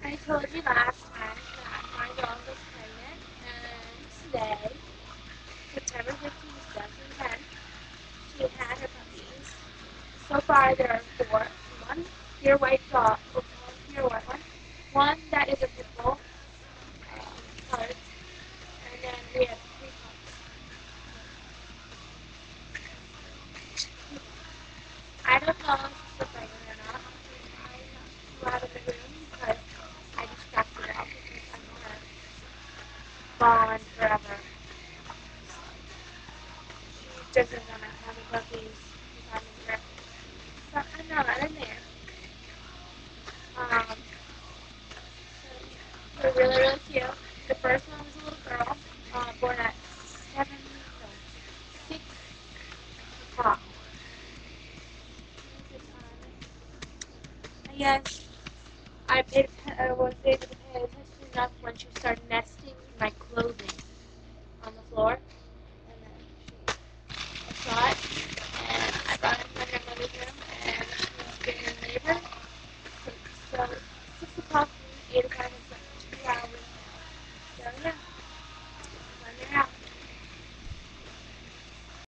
I told you last time that my dog was pregnant, and today, September 15th, 2010, she had her puppies. So far, there are four. One pure white dog, one pure white one that is a pit bull, colored, and then we have three pups. I don't know if she's pregnant or not. I knocked you out of the room because I distracted her because I want her gone forever. She doesn't want to have the puppies if I'm in there. So I'm not in there. Um, they're really, really cute. The first one was a little girl, born at 6 o'clock. I guess I was able to pay attention enough when she started nesting in my clothing on the floor.